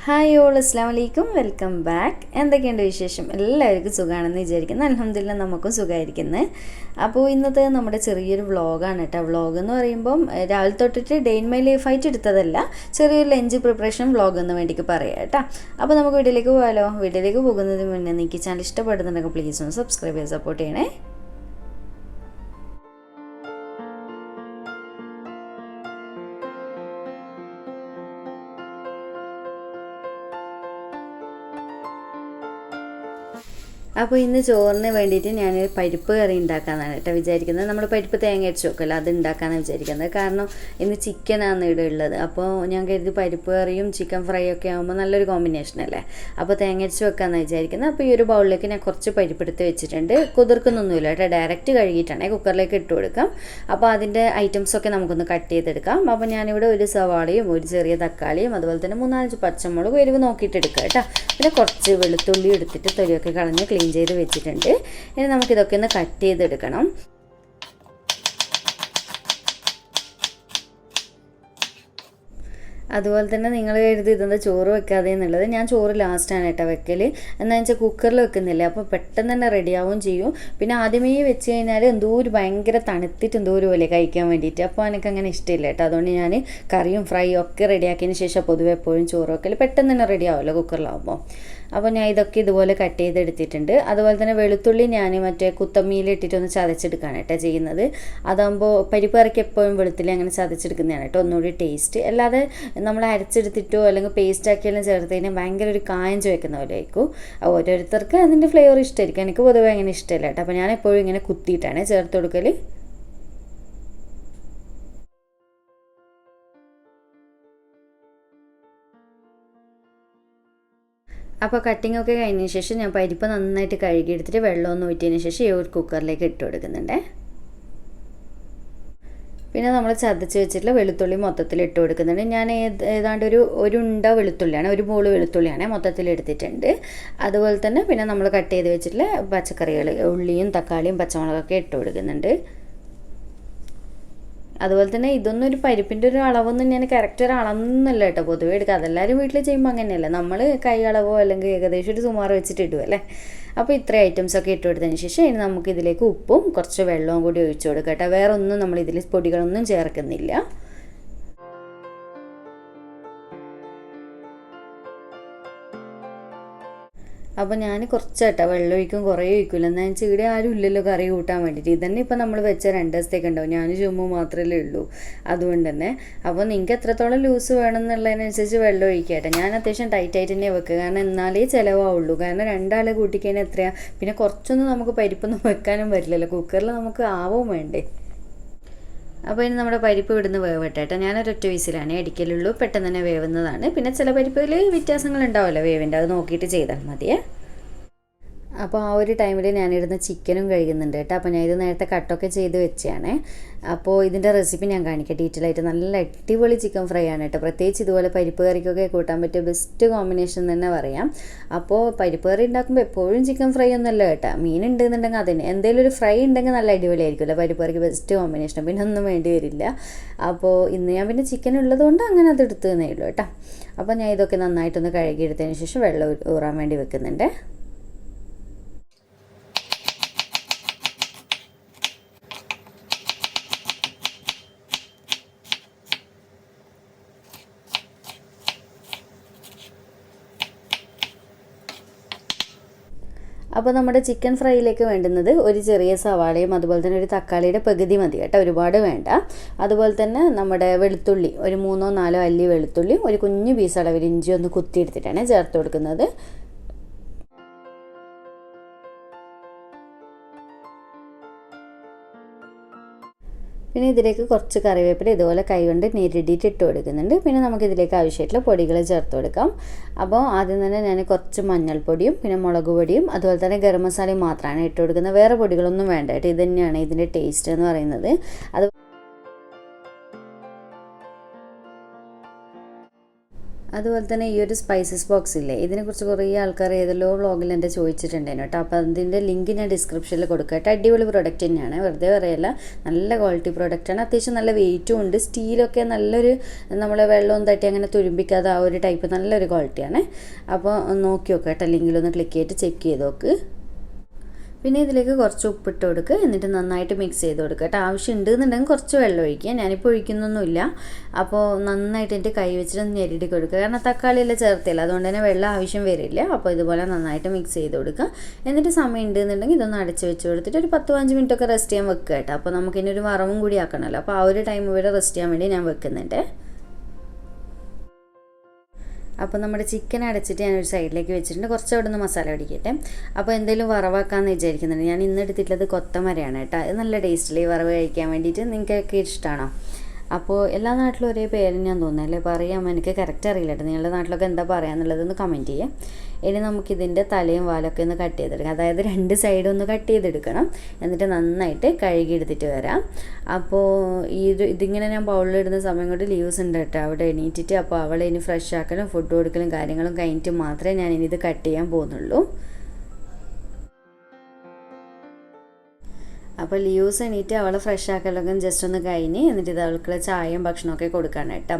Hi all, അസ്സാം വലൈക്കും, welcome back. എന്തൊക്കെയുണ്ട് വിശേഷം? എല്ലാവർക്കും സുഖമാണെന്ന് വിചാരിക്കുന്നു. അൽഹംദുലില്ലാ നമുക്കും സുഖമായിരിക്കുന്നത്. അപ്പോൾ ഇന്നത്തെ നമ്മുടെ ചെറിയൊരു വ്ളോഗാണ് കേട്ടോ. വ്ളോഗ് എന്ന് പറയുമ്പം രാവിലെ തൊട്ടിട്ട് ഡേ ഇൻ മൈ ലൈഫായിട്ട് എടുത്തതല്ല, ചെറിയൊരു ലഞ്ച് പ്രിപ്പറേഷൻ വ്ളോഗ് എന്ന് വേണ്ടിയിട്ട് പറയാം കേട്ടോ. അപ്പോൾ നമുക്ക് വീട്ടിലേക്ക് പോകാമല്ലോ. വീട്ടിലേക്ക് പോകുന്നതിന് മുന്നേ നിങ്ങൾക്ക് ചാനൽ ഇഷ്ടപ്പെടുന്നുണ്ടെങ്കിൽ പ്ലീസ് ഒന്ന് സബ്സ്ക്രൈബ് ചെയ്ത് സപ്പോർട്ട് ചെയ്യണേ. അപ്പോൾ ഇന്ന് ചോറിന് വേണ്ടിയിട്ട് ഞാൻ പരിപ്പ് കറി ഉണ്ടാക്കാമെന്നാണ് കേട്ടോ വിചാരിക്കുന്നത്. നമ്മൾ പരിപ്പ് തേങ്ങ അരച്ച് വെക്കുമല്ലോ, അത് ഉണ്ടാക്കാമെന്നാണ് വിചാരിക്കുന്നത്. കാരണം ഇന്ന് ചിക്കനാണ് ഇവിടെ ഉള്ളത്. അപ്പോൾ ഞാൻ കരുതി പരിപ്പ് കറിയും ചിക്കൻ ഫ്രൈ ഒക്കെ ആകുമ്പോൾ നല്ലൊരു കോമ്പിനേഷനല്ലേ. അപ്പോൾ തേങ്ങ അരച്ച് വെക്കാമെന്നാണ് വിചാരിക്കുന്നത്. അപ്പോൾ ഈ ഒരു ബൗളിലേക്ക് ഞാൻ കുറച്ച് പരിപ്പ് എടുത്ത് വെച്ചിട്ടുണ്ട്. കുതിർക്കുന്നൊന്നുമില്ല കേട്ടോ, ഡയറക്റ്റ് കഴുകിയിട്ടാണ് കുക്കറിലേക്ക് ഇട്ട് കൊടുക്കാം. അപ്പോൾ അതിൻ്റെ ഐറ്റംസൊക്കെ നമുക്കൊന്ന് കട്ട് ചെയ്തെടുക്കാം. അപ്പോൾ ഞാനിവിടെ ഒരു സവാളയും ഒരു ചെറിയ തക്കാളിയും അതുപോലെ തന്നെ 3-5 പച്ചമുളക് എരിവ് നോക്കിയിട്ട് എടുക്കുക കേട്ടോ. പിന്നെ കുറച്ച് വെളുത്തുള്ളി എടുത്തിട്ട് തൊലിയൊക്കെ കളഞ്ഞ് ക്ലീൻ ചെയ്ത് വെച്ചിട്ടുണ്ട്. ഇനി നമുക്കിതൊക്കെ ഒന്ന് കട്ട് ചെയ്തെടുക്കണം. അതുപോലെ തന്നെ നിങ്ങൾ കരുതി ഇതെന്താ ചോറ് വെക്കാതെ എന്നുള്ളത്, ഞാൻ ചോറ് ലാസ്റ്റാണ് കേട്ടോ വെക്കൽ. എന്താണെന്ന് വെച്ചാൽ കുക്കറിൽ വെക്കുന്നില്ല, അപ്പോൾ പെട്ടെന്ന് തന്നെ റെഡിയാവും ചെയ്യും. പിന്നെ ആദ്യമേ വെച്ച് കഴിഞ്ഞാൽ എന്തോ ഒരു ഭയങ്കര തണുത്തിട്ട് എന്തോ ഒരു പോലെ കഴിക്കാൻ വേണ്ടിയിട്ട്, അപ്പോൾ എനിക്കങ്ങനെ ഇഷ്ടമില്ല കേട്ടോ. അതുകൊണ്ട് ഞാൻ കറിയും ഫ്രൈയും ഒക്കെ റെഡിയാക്കിയതിന് ശേഷം പൊതുവെ എപ്പോഴും ചോറ് വെക്കൽ പെട്ടെന്ന് തന്നെ റെഡിയാവുമല്ലോ കുക്കറിലാവുമ്പോൾ. അപ്പോൾ ഞാൻ ഇതൊക്കെ ഇതുപോലെ കട്ട് ചെയ്തെടുത്തിട്ടുണ്ട്. അതുപോലെ തന്നെ വെളുത്തുള്ളി ഞാൻ മറ്റേ കുത്തമ്മിയിലിട്ടിട്ടൊന്ന് ചതച്ചെടുക്കുകയാണ് കേട്ടോ ചെയ്യുന്നത്. അതാകുമ്പോൾ പരിപ്പ് കറിക്ക് എപ്പോഴും വെളുത്തുള്ളി അങ്ങനെ ചതച്ചെടുക്കുന്നതാണ് കേട്ടോ ഒന്നുകൂടി ടേസ്റ്റ്. അല്ലാതെ നമ്മൾ അരച്ചെടുത്തിട്ടോ അല്ലെങ്കിൽ പേസ്റ്റ് ആക്കിയെല്ലാം ചേർത്ത് കഴിഞ്ഞാൽ ഭയങ്കര ഒരു കായം ചോദിക്കുന്ന പോലെ ആയിരിക്കും. ഓരോരുത്തർക്ക് അതിൻ്റെ ഫ്ലേവർ ഇഷ്ടമായിരിക്കും. എനിക്ക് പൊതുവെ അങ്ങനെ ഇഷ്ടമില്ല കേട്ടോ. അപ്പോൾ ഞാൻ എപ്പോഴും ഇങ്ങനെ കുത്തിയിട്ടാണ് ചേർത്ത് കൊടുക്കൽ. അപ്പോൾ കട്ടിംഗ് ഒക്കെ കഴിഞ്ഞതിന് ശേഷം ഞാൻ പരിപ്പ് നന്നായിട്ട് കഴുകിയെടുത്തിട്ട് വെള്ളമൊന്നും ഊറ്റിയതിന് ശേഷം ഈ ഒരു കുക്കറിലേക്ക് ഇട്ട് കൊടുക്കുന്നുണ്ട്. പിന്നെ നമ്മൾ ചതച്ച് വെച്ചിട്ടുള്ള വെളുത്തുള്ളി മൊത്തത്തിൽ ഇട്ട് കൊടുക്കുന്നുണ്ട്. ഞാൻ ഏതാണ്ട് ഒരു ഉണ്ട വെളുത്തുള്ളിയാണ്, ഒരു ബോൾ വെളുത്തുള്ളിയാണ് മൊത്തത്തിൽ എടുത്തിട്ടുണ്ട്. അതുപോലെ തന്നെ പിന്നെ നമ്മൾ കട്ട് ചെയ്ത് വെച്ചിട്ടുള്ള പച്ചക്കറികൾ ഉള്ളിയും തക്കാളിയും പച്ചമുളകൊക്കെ ഇട്ട് കൊടുക്കുന്നുണ്ട്. അതുപോലെ തന്നെ ഇതൊന്നും ഒരു പരിപ്പിൻ്റെ ഒരു അളവൊന്നും ഞാൻ കറക്റ്റ് ഒരു അളവൊന്നുമല്ല കേട്ടോ പൊതുവേ എടുക്കുക. അതെല്ലാവരും വീട്ടിൽ ചെയ്യുമ്പോൾ അങ്ങനെയല്ല, നമ്മൾ കൈ അളവോ അല്ലെങ്കിൽ ഏകദേശം ഒരു സുമാർ വെച്ചിട്ട് ഇടുമല്ലേ. അപ്പോൾ ഇത്ര ഐറ്റംസൊക്കെ ഇട്ട് കൊടുത്തതിന് ശേഷം ഇനി നമുക്ക് ഇതിലേക്ക് ഉപ്പും കുറച്ച് വെള്ളവും കൂടി ഒഴിച്ചു കൊടുക്കാം കേട്ടോ. വേറെ ഒന്നും നമ്മൾ ഇതിൽ പൊടികളൊന്നും ചേർക്കുന്നില്ല. അപ്പോൾ ഞാൻ കുറച്ചാട്ടോ വെള്ളം ഒഴിക്കും, കുറേ ഒഴിക്കില്ല. എന്താ വെച്ചാൽ ഇവിടെ ആരും ഇല്ലല്ലോ കറി കൂട്ടാൻ വേണ്ടിയിട്ട്. ഇതന്നെ ഇപ്പം നമ്മൾ വെച്ച 2 ദിവസത്തേക്ക് ഉണ്ടാവും, ഞാൻ ചുമ്മാ മാത്രമേ ഉള്ളൂ. അതുകൊണ്ട് തന്നെ അപ്പോൾ നിങ്ങൾക്ക് എത്രത്തോളം ലൂസ് വേണം എന്നുള്ളതിനനുസരിച്ച് വെള്ളം ഒഴിക്കട്ടെ. ഞാൻ അത്യാവശ്യം ടൈറ്റായിട്ട് തന്നെ വെക്കുക, കാരണം എന്നാലേ ചിലവാവുള്ളൂ. കാരണം 2 ആളെ കൂട്ടിക്കഴിഞ്ഞാൽ എത്രയാണ്. പിന്നെ കുറച്ചൊന്നും നമുക്ക് പരിപ്പൊന്നും വെക്കാനും പറ്റില്ലല്ലോ, കുക്കറിൽ നമുക്ക് ആവും വേണ്ടേ. അപ്പോൾ ഇനി നമ്മുടെ പരിപ്പ് ഇവിടുന്ന് വേവട്ടെ കേട്ടോ. ഞാനൊരൊറ്റ വിസിലാണ് അടിക്കലുള്ളൂ, പെട്ടെന്ന് തന്നെ വേവുന്നതാണ്. പിന്നെ ചില പരിപ്പിൽ വ്യത്യാസങ്ങൾ ഉണ്ടാവുമല്ലോ വേവിൻ്റെ, അത് നോക്കിയിട്ട് ചെയ്താൽ മതിയേ. അപ്പോൾ ആ ഒരു ടൈമിൽ ഞാനിടുന്ന ചിക്കനും കഴുകുന്നുണ്ട് കേട്ടോ. അപ്പോൾ ഞാൻ ഇത് നേരത്തെ കട്ടൊക്കെ ചെയ്ത് വെച്ചാണ്. അപ്പോൾ ഇതിൻ്റെ റെസിപ്പി ഞാൻ കാണിക്കാം ഡീറ്റെയിൽ ആയിട്ട്. നല്ല അടിപൊളി ചിക്കൻ ഫ്രൈ ആണ് കേട്ടോ. പ്രത്യേകിച്ച് ഇതുപോലെ പരിപ്പ് കറിക്കൊക്കെ കൂട്ടാൻ പറ്റിയ ബെസ്റ്റ് കോമ്പിനേഷൻ തന്നെ പറയാം. അപ്പോൾ പരിപ്പ് കറി ഉണ്ടാക്കുമ്പോൾ എപ്പോഴും ചിക്കൻ ഫ്രൈ ഒന്നുമല്ല കേട്ടോ, മീൻ ഉണ്ടെന്നുണ്ടെങ്കിൽ അതിന് എന്തെങ്കിലും ഒരു ഫ്രൈ ഉണ്ടെങ്കിൽ നല്ല അടിപൊളിയായിരിക്കുമല്ലോ. പരിപ്പ് കറിക്ക് ബെസ്റ്റ് കോമ്പിനേഷൻ, പിന്നെ ഒന്നും വേണ്ടി വരില്ല. അപ്പോൾ ഇന്ന് ഞാൻ പിന്നെ ചിക്കൻ ഉള്ളതുകൊണ്ട് അങ്ങനെ അത് എടുത്തു തന്നേ ഉള്ളൂ കേട്ടോ. അപ്പോൾ ഞാൻ ഇതൊക്കെ നന്നായിട്ടൊന്ന് കഴുകിയെടുത്തതിന് ശേഷം വെള്ളം ഊറാൻ വേണ്ടി വെക്കുന്നുണ്ട്. അപ്പോൾ നമ്മുടെ ചിക്കൻ ഫ്രൈയിലേക്ക് വേണ്ടുന്നത് ഒരു ചെറിയ സവാളയും അതുപോലെ തന്നെ ഒരു തക്കാളിയുടെ പകുതി മതി കേട്ടോ, ഒരുപാട് വേണ്ട. അതുപോലെ തന്നെ നമ്മുടെ വെളുത്തുള്ളി ഒരു 3-4 അല്ലി വെളുത്തുള്ളി, ഒരു കുഞ്ഞു പീസ് അളവിൽ ഇഞ്ചി ഒന്ന് കുത്തിയെടുത്തിട്ടാണ് ചേർത്ത് കൊടുക്കുന്നത്. പിന്നെ ഇതിലേക്ക് കുറച്ച് കറിവേപ്പില ഇതുപോലെ കൈകൊണ്ട് ഞെരടിയിട്ട് ഇട്ട് കൊടുക്കുന്നുണ്ട്. പിന്നെ നമുക്കിതിലേക്ക് ആവശ്യമായിട്ടുള്ള പൊടികൾ ചേർത്ത് കൊടുക്കാം. അപ്പോൾ ആദ്യം തന്നെ ഞാൻ കുറച്ച് മഞ്ഞൾപ്പൊടിയും പിന്നെ മുളക് പൊടിയും അതുപോലെ തന്നെ ഗരം മസാലയും മാത്രമാണ് ഇട്ട് കൊടുക്കുന്നത്. വേറെ പൊടികളൊന്നും വേണ്ട കേട്ടോ. ഇത് തന്നെയാണ് ഇതിൻ്റെ ടേസ്റ്റ് എന്ന് പറയുന്നത്. അതുപോലെ തന്നെ ഈ ഒരു സ്പൈസസ് ബോക്സ് ഇല്ലേ, ഇതിനെക്കുറിച്ച് കുറേ ആൾക്കാർ ഏതെല്ലോ വ്ളോഗിൽ എൻ്റെ ചോദിച്ചിട്ടുണ്ടായിരുന്നു കേട്ടോ. അപ്പോൾ അതിൻ്റെ ലിങ്ക് ഞാൻ ഡിസ്ക്രിപ്ഷനിൽ കൊടുക്കാം കേട്ടോ. അടിപൊളി പ്രൊഡക്റ്റ് തന്നെയാണ്, വെറുതെ പറയല്ല, നല്ല ക്വാളിറ്റി പ്രൊഡക്റ്റാണ്. അത്യാവശ്യം നല്ല വെയിറ്റും ഉണ്ട്, സ്റ്റീലൊക്കെ നല്ലൊരു നമ്മളെ വെള്ളവും തട്ടി അങ്ങനെ തുരുമ്പിക്കാതെ ആ ഒരു ടൈപ്പ് നല്ലൊരു ക്വാളിറ്റിയാണ്. അപ്പോൾ നോക്കി നോക്കാം കേട്ടോ, ലിങ്കിലൊന്ന് ക്ലിക്ക് ചെയ്തിട്ട് ചെക്ക് ചെയ്ത് നോക്ക്. പിന്നെ ഇതിലേക്ക് കുറച്ച് ഉപ്പിട്ട് കൊടുക്കുക, എന്നിട്ട് നന്നായിട്ട് മിക്സ് ചെയ്ത് കൊടുക്കുക കേട്ടോ. ആവശ്യം ഉണ്ടെന്നുണ്ടെങ്കിൽ കുറച്ച് വെള്ളം ഒഴിക്കുക, ഞാനിപ്പോൾ ഒഴിക്കുന്നൊന്നുമില്ല. അപ്പോൾ നന്നായിട്ട് എൻ്റെ കൈ വെച്ചിട്ട് ഞെരിടി കൊടുക്കുക, കാരണം തക്കാളിയെല്ലാം ചേർത്തില്ല, അതുകൊണ്ട് തന്നെ വെള്ളം ആവശ്യം വരില്ല. അപ്പോൾ ഇതുപോലെ നന്നായിട്ട് മിക്സ് ചെയ്ത് കൊടുക്കുക. എന്നിട്ട് സമയം ഉണ്ടെന്നുണ്ടെങ്കിൽ ഇതൊന്ന് അടച്ച് വെച്ച് കൊടുത്തിട്ട് ഒരു 10-15 മിനിറ്റൊക്കെ റെസ്റ്റ് ചെയ്യാൻ വെക്കുക കേട്ടോ. അപ്പോൾ നമുക്കിനി ഒരു വറവും കൂടി ആക്കണമല്ലോ, അപ്പോൾ ആ ഒരു ടൈം വരെ റെസ്റ്റ് ചെയ്യാൻ വേണ്ടി ഞാൻ വെക്കുന്നുണ്ട്. അപ്പോൾ നമ്മുടെ ചിക്കൻ അടച്ചിട്ട് ഞാനൊരു സൈഡിലേക്ക് വെച്ചിട്ടുണ്ട്, കുറച്ച് അവിടെ നിന്ന് മസാല പിടിക്കട്ടെ. അപ്പോൾ എന്തെങ്കിലും വറവാക്കാമെന്ന് വിചാരിക്കുന്നുണ്ട്. ഞാൻ ഇന്ന് എടുത്തിട്ടുള്ളത് കൊത്തമരയാണ് കേട്ടോ. അത് നല്ല ടേസ്റ്റിൽ വറവ് കഴിക്കാൻ വേണ്ടിയിട്ട്. നിങ്ങൾക്കൊക്കെ ഇഷ്ടമാണോ? അപ്പോൾ എല്ലാ നാട്ടിലും ഒരേ പേര് ഞാൻ തോന്നുന്നല്ലേ പറയാം, എനിക്ക് കറക്റ്റ് അറിയില്ല കേട്ടോ. നിങ്ങളുടെ നാട്ടിലൊക്കെ എന്താ പറയാന്നുള്ളതൊന്ന് കമൻറ്റ് ചെയ്യാം. ഇനി നമുക്കിതിൻ്റെ തലയും വാലൊക്കെ ഒന്ന് കട്ട് ചെയ്തെടുക്കാം, അതായത് 2 സൈഡും ഒന്ന് കട്ട് ചെയ്തെടുക്കണം. എന്നിട്ട് നന്നായിട്ട് കഴുകി എടുത്തിട്ട് വരാം. അപ്പോൾ ഇതിങ്ങനെ ഞാൻ ബൗളിലിടുന്ന സമയം കൊണ്ട് ലീവ്സ് ഉണ്ട് കേട്ടോ അവിടെ എണീറ്റിട്ട്. അപ്പോൾ അവളെ ഇനി ഫ്രഷ് ആക്കലും ഫുഡ് കൊടുക്കലും കാര്യങ്ങളും കഴിഞ്ഞിട്ട് മാത്രമേ ഞാൻ ഇനി ഇത് കട്ട് ചെയ്യാൻ പോകുന്നുള്ളൂ. അപ്പോൾ ലീവ്സ് എണീറ്റ് അവളെ ഫ്രഷ് ആക്കലൊക്കെ ജസ്റ്റ് ഒന്ന് കഴിഞ്ഞ് എന്നിട്ട് ഇത് അവൾക്കുള്ള ചായയും ഭക്ഷണമൊക്കെ കൊടുക്കാണ് കേട്ടോ.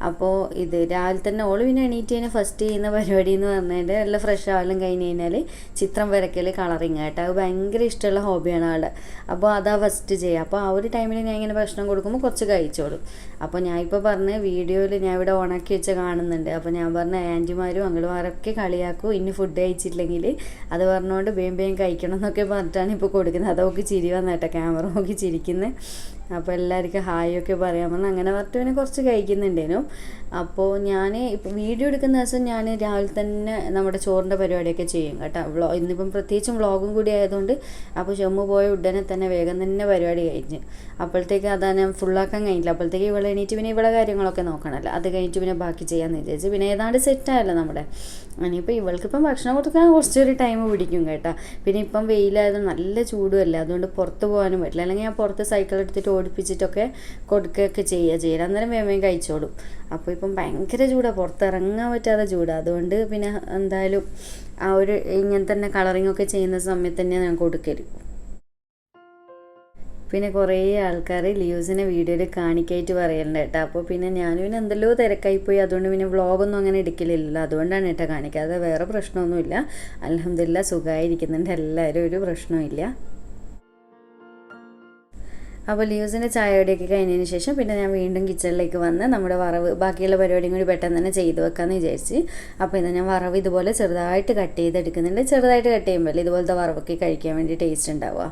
അപ്പോൾ ഇത് രാവിലെ തന്നെ ഓള് പിന്നെ എണീറ്റ് കഴിഞ്ഞാൽ ഫസ്റ്റ് ചെയ്യുന്ന പരിപാടി എന്ന് പറഞ്ഞാൽ എല്ലാം ഫ്രഷ് ആവലും കഴിഞ്ഞ് കഴിഞ്ഞാൽ ചിത്രം വരയ്ക്കൽ, കളറിങ് കേട്ടോ. അത് ഭയങ്കര ഇഷ്ടമുള്ള ഹോബിയാണ് ആളുടെ. അപ്പോൾ അതാ ഫസ്റ്റ് ചെയ്യുക. അപ്പോൾ ആ ഒരു ടൈമിൽ ഞാൻ ഇങ്ങനെ ഭക്ഷണം കൊടുക്കുമ്പോൾ കുറച്ച് കഴിച്ചോളും. അപ്പോൾ ഞാൻ ഇപ്പോൾ പറഞ്ഞ വീഡിയോയിൽ ഞാൻ ഇവിടെ ഓണാക്കി വെച്ച് കാണുന്നുണ്ട്. അപ്പോൾ ഞാൻ പറഞ്ഞ ആൻറ്റിമാരും അങ്കിളുമാരൊക്കെ കളിയാക്കും ഇനി ഫുഡ് കഴിച്ചിട്ടില്ലെങ്കിൽ, അത് പറഞ്ഞുകൊണ്ട് വേഗം കഴിക്കണം എന്നൊക്കെ പറഞ്ഞിട്ടാണ് ഇപ്പോൾ കൊടുക്കുന്നത്. അതൊക്കെ ചിരി വന്നേട്ടോ, ക്യാമറ നോക്കി ചിരിക്കുന്നത്. അപ്പോൾ എല്ലാവർക്കും ഹായ് ഒക്കെ പറയാൻ പറഞ്ഞാൽ അങ്ങനെ പറഞ്ഞിട്ട് പിന്നെ കുറച്ച് കഴിക്കുന്നുണ്ടേനു. അപ്പോൾ ഞാൻ ഇപ്പോൾ വീഡിയോ എടുക്കുന്ന ദിവസം ഞാൻ രാവിലെ തന്നെ നമ്മുടെ ചോറിൻ്റെ പരിപാടിയൊക്കെ ചെയ്യും കേട്ടോ. ഇന്നിപ്പം പ്രത്യേകിച്ചും വ്ളോഗും കൂടി ആയതുകൊണ്ട് അപ്പോൾ ചുമ പോയ ഉടനെ തന്നെ വേഗം തന്നെ പരിപാടി കഴിഞ്ഞ്. അപ്പോഴത്തേക്ക് അതാ ഞാൻ ഫുള്ളാക്കാൻ കഴിഞ്ഞില്ല. അപ്പോഴത്തേക്ക് ഇവിടെ എണീറ്റ് പിന്നെ ഇവിടെ കാര്യങ്ങളൊക്കെ നോക്കണമല്ലോ, അത് കഴിഞ്ഞിട്ട് പിന്നെ ബാക്കി ചെയ്യാമെന്ന് വിചാരിച്ചു. പിന്നെ ഏതാണ്ട് സെറ്റായല്ലോ നമ്മുടെ. ഇനിയിപ്പോൾ ഇവൾക്കിപ്പം ഭക്ഷണം കൊടുക്കാൻ കുറച്ചൊരു ടൈം പിടിക്കും കേട്ടോ. പിന്നെ ഇപ്പം വെയിലായത് നല്ല ചൂടുമല്ല, അതുകൊണ്ട് പുറത്ത് പോകാനും പറ്റില്ല. അല്ലെങ്കിൽ ഞാൻ പുറത്ത് സൈക്കിൾ എടുത്തിട്ട് ഓടിപ്പിച്ചിട്ടൊക്കെ കൊടുക്കുകയൊക്കെ ചെയ്യുക. അന്നേരം വേഗം കഴിച്ചോളും. അപ്പോൾ ഇപ്പം ഭയങ്കര ചൂടാണ്, പുറത്തിറങ്ങാൻ പറ്റാതെ ചൂടാണ്. അതുകൊണ്ട് പിന്നെ എന്തായാലും ആ ഒരു ഇങ്ങനെ തന്നെ കളറിങ് ഒക്കെ ചെയ്യുന്ന സമയത്ത് തന്നെയാണ് ഞാൻ കൊടുക്കല്. പിന്നെ കുറേ ആൾക്കാർ ലീവ്സിനെ വീഡിയോയിൽ കാണിക്കായിട്ട് പറയലുണ്ട് കേട്ടോ. അപ്പോൾ പിന്നെ ഞാനും പിന്നെ എന്തെല്ലോ തിരക്കായിപ്പോയി, അതുകൊണ്ട് പിന്നെ വ്ളോഗൊന്നും അങ്ങനെ എടുക്കലില്ലല്ലോ, അതുകൊണ്ടാണ് കേട്ടോ കാണിക്കാതെ. വേറെ പ്രശ്നമൊന്നുമില്ല, അൽഹംദുലില്ലാ സുഖമായിരിക്കുന്നുണ്ട് എല്ലാവരും, ഒരു പ്രശ്നമില്ല. അപ്പോൾ ലീവ്സിൻ്റെ ചായയോടെയൊക്കെ കഴിഞ്ഞതിന് ശേഷം പിന്നെ ഞാൻ വീണ്ടും കിച്ചണിലേക്ക് വന്ന് നമ്മുടെ വറവ് ബാക്കിയുള്ള പരിപാടിയും കൂടി പെട്ടെന്ന് തന്നെ ചെയ്ത് വെക്കാമെന്ന് വിചാരിച്ച്. അപ്പോൾ ഇന്ന് ഞാൻ വറവ് ഇതുപോലെ ചെറുതായിട്ട് കട്ട് ചെയ്തെടുക്കുന്നുണ്ട്. ചെറുതായിട്ട് കട്ട് ചെയ്യുമ്പോൾ ഇതുപോലത്തെ വറവൊക്കെ കഴിക്കാൻ വേണ്ടി ടേസ്റ്റ് ഉണ്ടാവുക.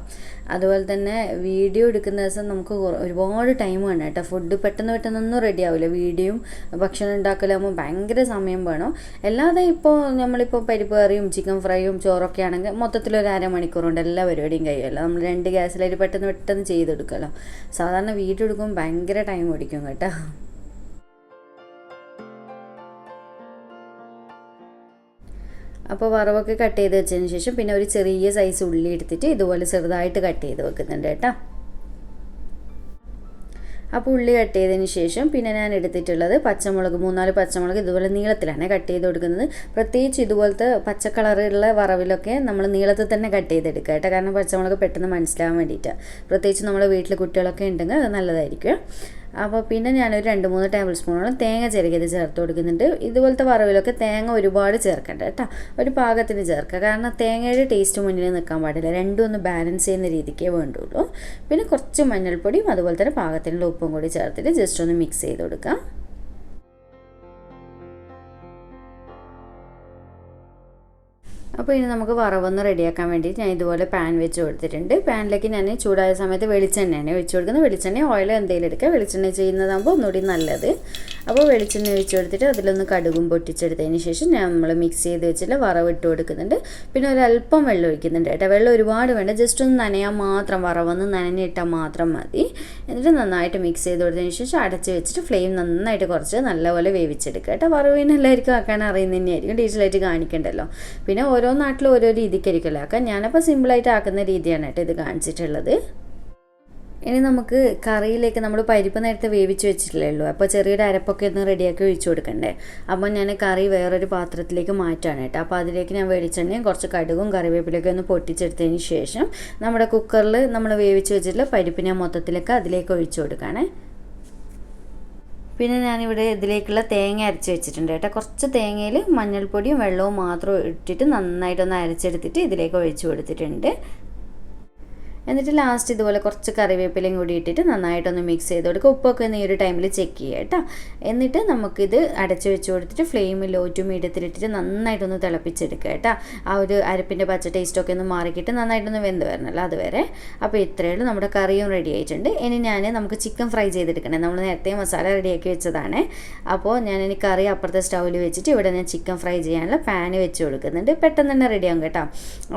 അതുപോലെ തന്നെ വീഡിയോ എടുക്കുന്ന ദിവസം നമുക്ക് ഒരുപാട് ടൈം വേണം കേട്ടോ. ഫുഡ് പെട്ടെന്നൊന്നും റെഡി ആവില്ല. വീഡിയോയും ഭക്ഷണം ഉണ്ടാക്കലാകുമ്പോൾ ഭയങ്കര സമയം വേണം. അല്ലാതെ ഇപ്പോൾ നമ്മളിപ്പോൾ പരിപ്പ് കറിയും ചിക്കൻ ഫ്രൈയും ചോറൊക്കെ ആണെങ്കിൽ മൊത്തത്തിലൊരു അരമണിക്കൂർ കൊണ്ട് എല്ലാ പരിപാടിയും കഴിയുമല്ലോ. നമ്മൾ 2 ഗ്യാസിലായിട്ട് പെട്ടെന്ന് ചെയ്തെടുക്കുക. സാധാരണ വീഡിയോ എടുക്കുമ്പോൾ ഭയങ്കര ടൈം പിടിക്കും കേട്ടോ. അപ്പോൾ വറവൊക്കെ കട്ട് ചെയ്ത് വെച്ചതിന് ശേഷം പിന്നെ ഒരു ചെറിയ സൈസ് ഉള്ളി എടുത്തിട്ട് ഇതുപോലെ ചെറുതായിട്ട് കട്ട് ചെയ്ത് വെക്കുന്നുണ്ട് കേട്ടോ. അപ്പോൾ ഉള്ളി കട്ട് ചെയ്തതിന് ശേഷം പിന്നെ ഞാൻ എടുത്തിട്ടുള്ളത് പച്ചമുളക്, 3-4 പച്ചമുളക് ഇതുപോലെ നീളത്തിലാണ് കട്ട് ചെയ്ത് കൊടുക്കുന്നത്. പ്രത്യേകിച്ച് ഇതുപോലത്തെ പച്ച കളറുള്ള വറവിലൊക്കെ നമ്മൾ നീളത്തിൽ തന്നെ കട്ട് ചെയ്തെടുക്കുക കേട്ടോ. കാരണം പച്ചമുളക് പെട്ടെന്ന് മനസ്സിലാവാൻ വേണ്ടിയിട്ടാണ്. പ്രത്യേകിച്ച് നമ്മുടെ വീട്ടിൽ കുട്ടികളൊക്കെ ഉണ്ടെങ്കിൽ അത് നല്ലതായിരിക്കും. അപ്പോൾ പിന്നെ ഞാനൊരു 2-3 ടേബിൾ സ്പൂണോളം തേങ്ങ ചിരകിയത് ചേർത്ത് കൊടുക്കുന്നുണ്ട്. ഇതുപോലത്തെ വറവിലൊക്കെ തേങ്ങ ഒരുപാട് ചേർക്കണ്ട കേട്ടോ, ഒരു പാകത്തിന് ചേർക്കുക. കാരണം തേങ്ങയുടെ ടേസ്റ്റ് മുന്നിൽ നിൽക്കാൻ പാടില്ല, രണ്ടും ഒന്ന് ബാലൻസ് ചെയ്യുന്ന രീതിക്കേ വേണ്ടുള്ളൂ. പിന്നെ കുറച്ച് മഞ്ഞൾപ്പൊടിയും അതുപോലെ തന്നെ പാകത്തിനുള്ള ഉപ്പും കൂടി ചേർത്തിട്ട് ജസ്റ്റ് ഒന്ന് മിക്സ് ചെയ്ത് കൊടുക്കാം. അപ്പോൾ ഇനി നമുക്ക് വറവൊന്ന് റെഡിയാക്കാൻ വേണ്ടിയിട്ട് ഞാൻ ഇതുപോലെ പാൻ വെച്ച് കൊടുത്തിട്ടുണ്ട്. പാനിലേക്ക് ഞാൻ ചൂടായ സമയത്ത് വെളിച്ചെണ്ണയാണ് ഒഴിച്ച് കൊടുക്കുന്നത്. വെളിച്ചെണ്ണ ഓയിൽ എന്തെങ്കിലും എടുക്കുക, വെളിച്ചെണ്ണ ചെയ്യുന്നതാകുമ്പോൾ ഒന്നുകൂടി നല്ലത്. അപ്പോൾ വെളിച്ചെണ്ണ ഒഴിച്ച് കൊടുത്തിട്ട് അതിലൊന്ന് കടുകും പൊട്ടിച്ചെടുത്തതിന് ശേഷം നമ്മൾ മിക്സ് ചെയ്ത് വെച്ചിട്ട് വറവ് ഇട്ട് കൊടുക്കുന്നുണ്ട്. പിന്നെ ഒരല്പം വെള്ളം ഒഴിക്കുന്നുണ്ട് കേട്ടോ. വെള്ളം ഒരുപാട് വേണ്ട, ജസ്റ്റ് ഒന്ന് നനയാൻ മാത്രം, വറവൊന്ന് നനഞ്ഞിട്ടാൽ മാത്രം മതി. എന്നിട്ട് നന്നായിട്ട് മിക്സ് ചെയ്ത് കൊടുത്തതിന് ശേഷം അടച്ച് വെച്ചിട്ട് ഫ്ലെയിം നന്നായിട്ട് കുറച്ച് നല്ലപോലെ വേവിച്ചെടുക്കുക കേട്ടോ. വറവിന് എല്ലാവർക്കും ആക്കാൻ അറിയുന്ന തന്നെയായിരിക്കും, ഡീറ്റെയിലായിട്ട് കാണിക്കണ്ടല്ലോ. പിന്നെ ഓരോ നാട്ടിലും ഓരോ രീതിക്കായിരിക്കുമല്ലോ ആക്കാം. ഞാനപ്പോൾ സിമ്പിളായിട്ട് ആക്കുന്ന രീതിയാണ് കേട്ടോ ഇത് കാണിച്ചിട്ടുള്ളത്. ഇനി നമുക്ക് കറിയിലേക്ക് നമ്മൾ പരിപ്പ് നേരത്തെ വേവിച്ച് വെച്ചിട്ടില്ലേ ഉള്ളൂ. അപ്പോൾ ചെറിയൊരു അരപ്പൊക്കെ ഒന്ന് റെഡിയാക്കി ഒഴിച്ചു കൊടുക്കണ്ടേ. അപ്പോൾ ഞാൻ കറി വേറൊരു പാത്രത്തിലേക്ക് മാറ്റാണ് കേട്ടോ. അപ്പോൾ അതിലേക്ക് ഞാൻ വെളിച്ചെണ്ണയും കുറച്ച് കടുകും കറിവേപ്പിലൊക്കെ ഒന്ന് പൊട്ടിച്ചെടുത്തതിന് ശേഷം നമ്മുടെ കുക്കറിൽ നമ്മൾ വേവിച്ച് വെച്ചിട്ടുള്ള പരിപ്പ് ഞാൻ മൊത്തത്തിലേക്ക് അതിലേക്ക് ഒഴിച്ചു കൊടുക്കുകയാണ്. പിന്നെ ഞാനിവിടെ ഇതിലേക്കുള്ള തേങ്ങ അരച്ച് വെച്ചിട്ടുണ്ട് കേട്ടോ. കുറച്ച് തേങ്ങയിൽ മഞ്ഞൾപ്പൊടിയും വെള്ളവും മാത്രം ഇട്ടിട്ട് നന്നായിട്ടൊന്ന് അരച്ചെടുത്തിട്ട് ഇതിലേക്ക് ഒഴിച്ചു കൊടുത്തിട്ടുണ്ട്. എന്നിട്ട് ലാസ്റ്റ് ഇതുപോലെ കുറച്ച് കറിവേപ്പിലയും കൂടി ഇട്ടിട്ട് നന്നായിട്ടൊന്ന് മിക്സ് ചെയ്ത് കൊടുക്കുക. ഉപ്പൊക്കെ ഒന്ന് ഈ ഒരു ടൈമിൽ ചെക്ക് ചെയ്യുക കേട്ടോ. എന്നിട്ട് നമുക്കിത് അടച്ച് വെച്ച് കൊടുത്തിട്ട് ഫ്ലെയിം ലോ ടു മീഡിയത്തിലിട്ടിട്ട് നന്നായിട്ടൊന്ന് തിളപ്പിച്ചെടുക്കുക കേട്ടോ. ആ ഒരു അരപ്പിൻ്റെ പച്ച ടേസ്റ്റൊക്കെ ഒന്ന് മാറിക്കിട്ട് നന്നായിട്ടൊന്ന് വെന്ത് വരണമല്ലോ അതുവരെ. അപ്പോൾ ഇത്രയേ ഉള്ളൂ, നമ്മുടെ കറിയും റെഡി ആയിട്ടുണ്ട്. ഇനി നമുക്ക് ചിക്കൻ ഫ്രൈ ചെയ്തെടുക്കണേ. നമ്മൾ നേരത്തെ മസാല റെഡിയാക്കി വെച്ചതാണ്. അപ്പോൾ ഞാനിനി കറി അപ്പുറത്തെ സ്റ്റൗവിൽ വെച്ചിട്ട് ഇവിടെ ഞാൻ ചിക്കൻ ഫ്രൈ ചെയ്യാനുള്ള പാൻ വെച്ച് കൊടുക്കുന്നുണ്ട്. പെട്ടെന്ന് തന്നെ റെഡിയാകും കേട്ടോ.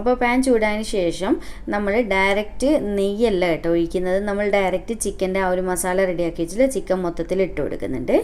അപ്പോൾ പാൻ ചൂടായതിന് ശേഷം നമ്മൾ ഡയറക്റ്റ് നെയ്യല്ല കേട്ടോ ഒഴിക്കുന്നത്. നമ്മൾ ഡയറക്റ്റ് ചിക്കൻ്റെ ആ ഒരു മസാല റെഡിയാക്കി വെച്ചിട്ട് ചിക്കൻ മൊത്തത്തിൽ ഇട്ട് കൊടുക്കുന്നുണ്ട്.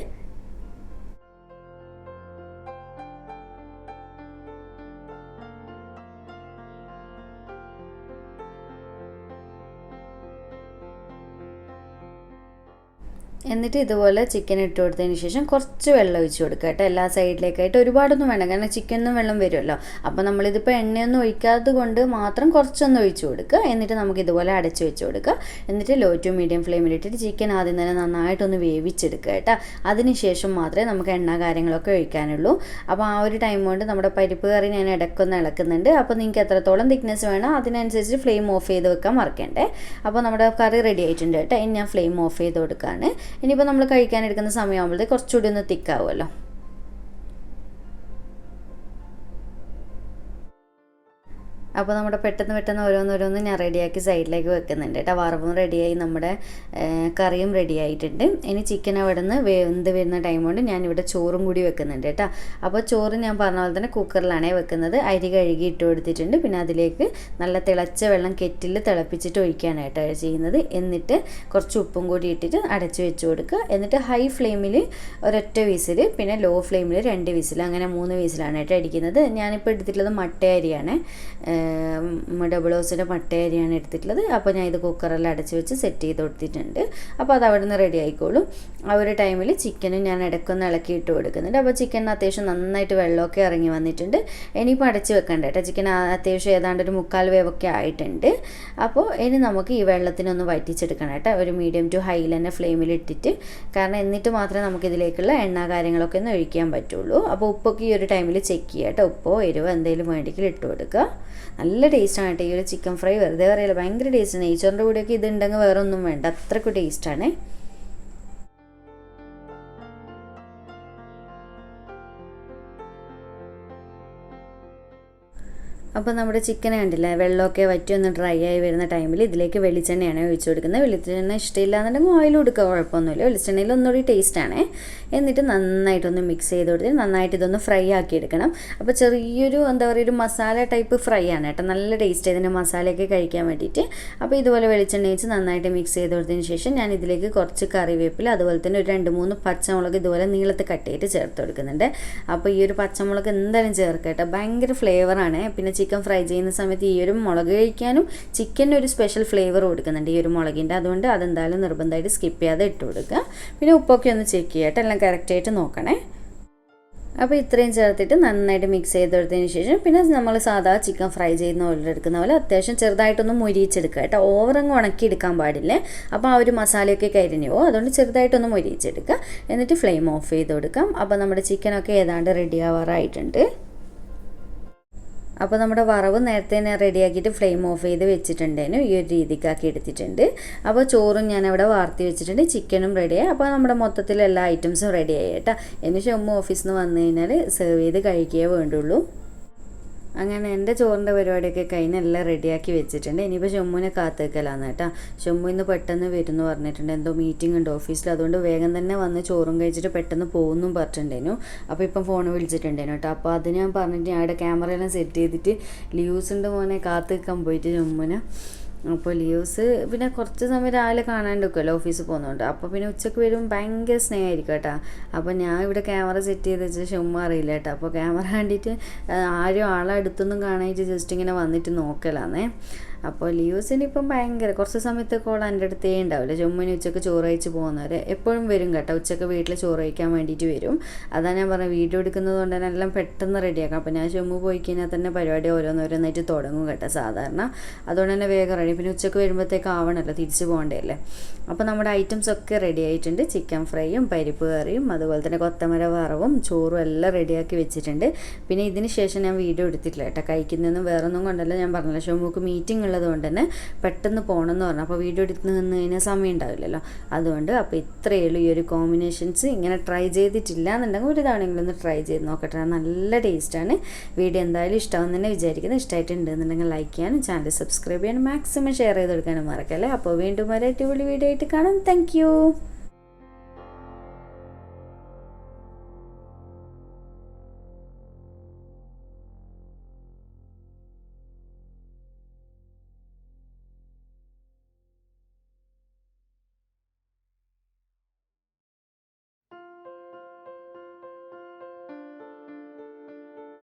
എന്നിട്ട് ഇതുപോലെ ചിക്കൻ ഇട്ട് കൊടുത്തതിന് ശേഷം കുറച്ച് വെള്ളം ഒഴിച്ച് കൊടുക്കുക കേട്ടോ, എല്ലാ സൈഡിലേക്കായിട്ട്. ഒരുപാടൊന്നും വേണ്ട, കാരണം ചിക്കനും വെള്ളം വരുമല്ലോ. അപ്പോൾ നമ്മളിതിപ്പോൾ എണ്ണയൊന്നും ഒഴിക്കാത്തത് കൊണ്ട് മാത്രം കുറച്ചൊന്ന് ഒഴിച്ച് കൊടുക്കുക. എന്നിട്ട് നമുക്ക് ഇതുപോലെ അടച്ച് വെച്ച് കൊടുക്കുക. എന്നിട്ട് ലോ ടു മീഡിയം ഫ്ലെയിമിലിട്ടിട്ട് ചിക്കൻ ആദ്യം തന്നെ നന്നായിട്ടൊന്ന് വേവിച്ചെടുക്കുക കേട്ടോ. അതിന് ശേഷം മാത്രമേ നമുക്ക് എണ്ണ കാര്യങ്ങളൊക്കെ ഒഴിക്കാനുള്ളൂ. അപ്പോൾ ആ ഒരു ടൈം കൊണ്ട് നമ്മുടെ പരിപ്പ് കറി ഞാൻ ഇടയ്ക്കൊന്ന് ഇളക്കുന്നുണ്ട്. അപ്പോൾ നിങ്ങൾക്ക് എത്രത്തോളം തിക്നെസ് വേണം അതിനനുസരിച്ച് ഫ്ലെയിം ഓഫ് ചെയ്ത് വെക്കാൻ മറക്കണ്ടേ. അപ്പോൾ നമ്മുടെ കറി റെഡി ആയിട്ടുണ്ട് കേട്ടോ. ഇനി ഞാൻ ഫ്ലെയിം ഓഫ് ചെയ്ത് കൊടുക്കുകയാണ്. ഇനിയിപ്പോൾ നമ്മൾ കഴിക്കാനെടുക്കുന്ന സമയമാകുമ്പോഴത്തേക്ക് കുറച്ചുകൂടി ഒന്ന് തിക്കാവുമല്ലോ. അപ്പോൾ നമ്മുടെ പെട്ടെന്ന് ഓരോന്നോരോന്ന് ഞാൻ റെഡിയാക്കി സൈഡിലേക്ക് വെക്കുന്നുണ്ട് കേട്ടോ. വറവും റെഡിയായി, നമ്മുടെ കറിയും റെഡി ആയിട്ടുണ്ട്. ഇനി ചിക്കൻ അവിടെ നിന്ന് വെന്ത് വരുന്ന ടൈം കൊണ്ട് ഞാനിവിടെ ചോറും കൂടി വെക്കുന്നുണ്ട് കേട്ടോ. അപ്പോൾ ചോറ് ഞാൻ പറഞ്ഞ പോലെ തന്നെ കുക്കറിലാണേ വെക്കുന്നത്. അരി കഴുകി ഇട്ട് കൊടുത്തിട്ടുണ്ട്. പിന്നെ അതിലേക്ക് നല്ല തിളച്ച വെള്ളം കെറ്റിൽ തിളപ്പിച്ചിട്ട് ഒഴിക്കുകയാണ് കേട്ടോ ചെയ്യുന്നത്. എന്നിട്ട് കുറച്ച് ഉപ്പും കൂടി ഇട്ടിട്ട് അടച്ച് വെച്ച് കൊടുക്കുക. എന്നിട്ട് ഹൈ ഫ്ലെയിമിൽ ഒരൊറ്റ വിസിൽ, പിന്നെ ലോ ഫ്ലെയിമിൽ 2 വിസിൽ, അങ്ങനെ 3 വിസിലാണ് കേട്ടോ അടിക്കുന്നത്. ഞാനിപ്പോൾ എടുത്തിട്ടുള്ളത് മട്ട അരിയാണ്, ഡബിൾ ഓസിൻ്റെ മട്ട അരിയാണ് എടുത്തിട്ടുള്ളത്. അപ്പോൾ ഞാൻ ഇത് കുക്കറെല്ലാം അടച്ച് വെച്ച് സെറ്റ് ചെയ്ത് കൊടുത്തിട്ടുണ്ട്. അപ്പോൾ അത് അവിടെ നിന്ന് റെഡി ആയിക്കോളും. ആ ഒരു ടൈമിൽ ചിക്കനും ഞാൻ ഇടയ്ക്കൊന്ന് ഇളക്കി ഇട്ട് കൊടുക്കുന്നുണ്ട്. അപ്പോൾ ചിക്കന് അത്യാവശ്യം നന്നായിട്ട് വെള്ളമൊക്കെ ഇറങ്ങി വന്നിട്ടുണ്ട്. ഇനിയിപ്പോൾ അടച്ച് വെക്കണ്ട കേട്ടോ. ചിക്കൻ അത്യാവശ്യം ഏതാണ്ട് ഒരു 3/4 വേവൊക്കെ ആയിട്ടുണ്ട്. അപ്പോൾ ഇനി നമുക്ക് ഈ വെള്ളത്തിനൊന്ന് വറ്റിച്ചെടുക്കണം കേട്ടോ. ഒരു മീഡിയം ടു ഹൈയിൽ തന്നെ ഫ്ലെയിമിൽ ഇട്ടിട്ട്, കാരണം എന്നിട്ട് മാത്രമേ നമുക്കിതിലേക്കുള്ള എണ്ണ കാര്യങ്ങളൊക്കെ ഒന്ന് ഒഴിക്കാൻ പറ്റുള്ളൂ. അപ്പോൾ ഉപ്പൊക്കെ ഈ ഒരു ടൈമിൽ ചെക്ക് ചെയ്യുക കേട്ടോ. ഉപ്പോ എരിവോ എന്തെങ്കിലും വേണ്ടെങ്കിൽ ഇട്ട് കൊടുക്കുക. നല്ല ടേസ്റ്റാണ് കേട്ടോ ഈ ഒരു ചിക്കൻ ഫ്രൈ. വെറുതെ പറയില്ല, ഭയങ്കര ടേസ്റ്റ്. നെയ്ച്ചോറിൻ്റെ കൂടെയൊക്കെ ഇതുണ്ടെങ്കിൽ വേറെ ഒന്നും വേണ്ട, അത്രയ്ക്ക് ടേസ്റ്റാണ്. അപ്പോൾ നമ്മുടെ ചിക്കൻ കണ്ടില്ലേ, വെള്ളമൊക്കെ വറ്റി ഒന്ന് ഡ്രൈ ആയി വരുന്ന ടൈമിൽ ഇതിലേക്ക് വെളിച്ചെണ്ണയാണ് ഒഴിച്ചു കൊടുക്കുന്നത്. വെളിച്ചെണ്ണ ഇഷ്ടമില്ല എന്നുണ്ടെങ്കിൽ ഓയിൽ കൊടുക്കുക, കുഴപ്പമൊന്നുമില്ല. വെളിച്ചെണ്ണയിൽ ഒന്നുകൂടി ടേസ്റ്റാണ്. എന്നിട്ട് നന്നായിട്ടൊന്ന് മിക്സ് ചെയ്ത് കൊടുത്ത് നന്നായിട്ട് ഇതൊന്ന് ഫ്രൈ ആക്കി എടുക്കണം. അപ്പോൾ ചെറിയൊരു എന്താ പറയുക, ഒരു മസാല ടൈപ്പ് ഫ്രൈ ആണ് കേട്ടോ. നല്ല ടേസ്റ്റ് ഇതിൻ്റെ മസാലയൊക്കെ കഴിക്കാൻ വേണ്ടിയിട്ട്. അപ്പോൾ ഇതുപോലെ വെളിച്ചെണ്ണ വെച്ച് നന്നായിട്ട് മിക്സ് ചെയ്ത് കൊടുത്തതിന് ശേഷം ഞാൻ ഇതിലേക്ക് കുറച്ച് കറിവേപ്പില, അതുപോലെ തന്നെ ഒരു 2-3 പച്ചമുളക് ഇതുപോലെ നീളത്തിൽ കട്ട് ചെയ്തിട്ട് ചേർത്ത് കൊടുക്കുന്നുണ്ട്. അപ്പോൾ ഈ ഒരു പച്ചമുളക് എന്തായാലും ചേർക്കുക കേട്ടോ, ഭയങ്കര ഫ്ലേവറാണ്. പിന്നെ ചിക്കൻ ഫ്രൈ ചെയ്യുന്ന സമയത്ത് ഈ ഒരു മുളക് കഴിക്കാനും ചിക്കന് ഒരു സ്പെഷ്യൽ ഫ്ലേവർ കൊടുക്കുന്നുണ്ട് ഈ ഒരു മുളകിൻ്റെ. അതുകൊണ്ട് അതെന്തായാലും നിർബന്ധമായിട്ട് സ്കിപ്പ് ചെയ്യാതെ ഇട്ട് കൊടുക്കുക. പിന്നെ ഉപ്പൊക്കെ ഒന്ന് ചെക്ക് ചെയ്യട്ടെ, എല്ലാം കറക്റ്റായിട്ട് നോക്കണേ. അപ്പോൾ ഇത്രയും ചേർത്തിട്ട് നന്നായിട്ട് മിക്സ് ചെയ്തെടുത്തതിന് ശേഷം പിന്നെ നമ്മൾ സാധാ ചിക്കൻ ഫ്രൈ ചെയ്യുന്ന പോലെ എടുക്കുന്ന പോലെ അത്യാവശ്യം ചെറുതായിട്ടൊന്ന് മൊരിയിച്ചെടുക്കുക കേട്ടോ. ഓവറങ്ങ് ഉണക്കിയെടുക്കാൻ പാടില്ല. അപ്പോൾ ആ ഒരു മസാലയൊക്കെ കരിഞ്ഞു പോകും. അതുകൊണ്ട് ചെറുതായിട്ടൊന്ന് മൊരിയിച്ചെടുക്കുക. എന്നിട്ട് ഫ്ലെയിം ഓഫ് ചെയ്ത് കൊടുക്കാം. അപ്പോൾ നമ്മുടെ ചിക്കനൊക്കെ ഏതാണ്ട് റെഡി ആവാറായിട്ടുണ്ട്. അപ്പോൾ നമ്മുടെ വറവ് നേരത്തെ തന്നെ റെഡിയാക്കിയിട്ട് ഫ്ലെയിം ഓഫ് ചെയ്ത് വെച്ചിട്ടുണ്ടേനു. ഈ ഒരു രീതിക്കാക്കി എടുത്തിട്ടുണ്ട്. അപ്പോൾ ചോറും ഞാനവിടെ വാർത്തി വെച്ചിട്ടുണ്ട്, ചിക്കനും റെഡിയായി. അപ്പോൾ നമ്മുടെ മൊത്തത്തിൽ എല്ലാ ഐറ്റംസും റെഡിയായി കേട്ടോ. ഇനി ഷമ്മു ഓഫീസിൽ നിന്ന് വന്നു കഴിഞ്ഞാൽ സെർവ് ചെയ്ത് കഴിക്കുകയേ വേണ്ടുള്ളൂ. അങ്ങനെ എൻ്റെ ചോറിൻ്റെ പരിപാടിയൊക്കെ കഴിഞ്ഞ് എല്ലാം റെഡിയാക്കി വെച്ചിട്ടുണ്ട്. ഇനിയിപ്പോൾ ഷമ്മുവിനെ കാത്തു വെക്കലാന്ന് കേട്ടോ. ഷമ്മു ഇന്ന് പെട്ടെന്ന് വരുമെന്ന് പറഞ്ഞിട്ടുണ്ട്, എന്തോ മീറ്റിംഗ് ഉണ്ട് ഓഫീസിൽ. അതുകൊണ്ട് വേഗം തന്നെ വന്ന് ചോറും കഴിച്ചിട്ട് പെട്ടെന്ന് പോകുമെന്നും പറഞ്ഞിട്ടുണ്ടേനു. അപ്പോൾ ഇപ്പം ഫോൺ വിളിച്ചിട്ടുണ്ടേനു കേട്ടോ. അപ്പോൾ അത് ഞാൻ പറഞ്ഞിട്ട് ഞാൻ അവിടെ ക്യാമറയെല്ലാം സെറ്റ് ചെയ്തിട്ട് ലീവ്സ് ഉണ്ട് മോനെ കാത്തു വെക്കാൻ പോയിട്ട് ഷമ്മുവിനെ. അപ്പോൾ ലീവ്സ് പിന്നെ കുറച്ച് സമയം രാവിലെ കാണാണ്ടിരിക്കുമല്ലോ ഓഫീസിൽ പോകുന്നുണ്ട്. അപ്പോൾ പിന്നെ ഉച്ചയ്ക്ക് വരും ഭയങ്കര സ്നേഹമായിരിക്കും കേട്ടോ. അപ്പോൾ ഞാൻ ഇവിടെ ക്യാമറ സെറ്റ് ചെയ്ത് വെച്ചാൽ ഷമ്മ അറിയില്ല കേട്ടോ. അപ്പോൾ ക്യാമറ കണ്ടിട്ട് ആരും ആളെ അടുത്തൊന്നും കാണാനായിട്ട് ജസ്റ്റ് ഇങ്ങനെ വന്നിട്ട് നോക്കലാന്നേ. അപ്പോൾ ലിയൂസിന് ഇപ്പം ഭയങ്കര കുറച്ച് സമയത്തൊക്കെ ഓൾ എൻ്റെ അടുത്തേ ഉണ്ടാവില്ല. ജമ്മുവിന് ഉച്ചയ്ക്ക് ചോറ് കഴിച്ച് പോകുന്നവരെ എപ്പോഴും വരും കേട്ടോ. ഉച്ചയ്ക്ക് വീട്ടിൽ ചോറ് കഴിക്കാൻ വേണ്ടിയിട്ട് വരും. അതാണ് ഞാൻ പറഞ്ഞത്, വീഡിയോ എടുക്കുന്നത് കൊണ്ട് തന്നെ എല്ലാം പെട്ടെന്ന് റെഡിയാക്കാം. അപ്പോൾ ഞാൻ ജമ്മു പോയി കഴിഞ്ഞാൽ തന്നെ പരിപാടി ഓരോന്നോരോന്നായിട്ട് തുടങ്ങും കേട്ടോ സാധാരണ. അതുകൊണ്ട് തന്നെ വേഗം റെഡി. പിന്നെ ഉച്ചയ്ക്ക് വരുമ്പോഴത്തേക്ക് ആവണമല്ലോ, തിരിച്ച് പോകണ്ടല്ലേ. അപ്പോൾ നമ്മുടെ ഐറ്റംസ് ഒക്കെ റെഡി ആയിട്ടുണ്ട്. ചിക്കൻ ഫ്രൈയും പരിപ്പ് കറിയും അതുപോലെ തന്നെ കൊത്തമര വറവും ചോറും എല്ലാം റെഡിയാക്കി വെച്ചിട്ടുണ്ട്. പിന്നെ ഇതിന് ശേഷം ഞാൻ വീഡിയോ എടുത്തിട്ടില്ല കേട്ടോ. കഴിക്കുന്നതൊന്നും വേറൊന്നും കൊണ്ടല്ല, ഞാൻ പറഞ്ഞില്ല ഷോമുക്ക് മീറ്റിംഗ് ഉള്ളത് കൊണ്ട് തന്നെ പെട്ടെന്ന് പോകണമെന്ന് പറഞ്ഞു. അപ്പോൾ വീഡിയോ എടുത്ത് നിന്ന് കഴിഞ്ഞാൽ സമയം ഉണ്ടാവില്ലല്ലോ, അതുകൊണ്ട്. അപ്പോൾ ഇത്രയേ ഉള്ളൂ ഈ ഒരു കോമ്പിനേഷൻസ്. ഇങ്ങനെ ട്രൈ ചെയ്തിട്ടില്ല എന്നുണ്ടെങ്കിൽ ഒരു തവണയെങ്കിലും ഒന്ന് ട്രൈ ചെയ്ത് നോക്കട്ടെ, നല്ല ടേസ്റ്റാണ്. വീഡിയോ എന്തായാലും ഇഷ്ടമാണെന്ന് തന്നെ വിചാരിക്കുന്നത്. ഇഷ്ടമായിട്ടുണ്ട് എന്നുണ്ടെങ്കിൽ ലൈക്ക് ചെയ്യാനും ചാനൽ സബ്സ്ക്രൈബ് ചെയ്യാനും മാക്സിമം ഷെയർ ചെയ്ത് കൊടുക്കാനും മറക്കല്ലേ. അപ്പോൾ വീണ്ടും ഒരു അടിപൊളി വീഡിയോ ആയിട്ട് കാണാം. താങ്ക്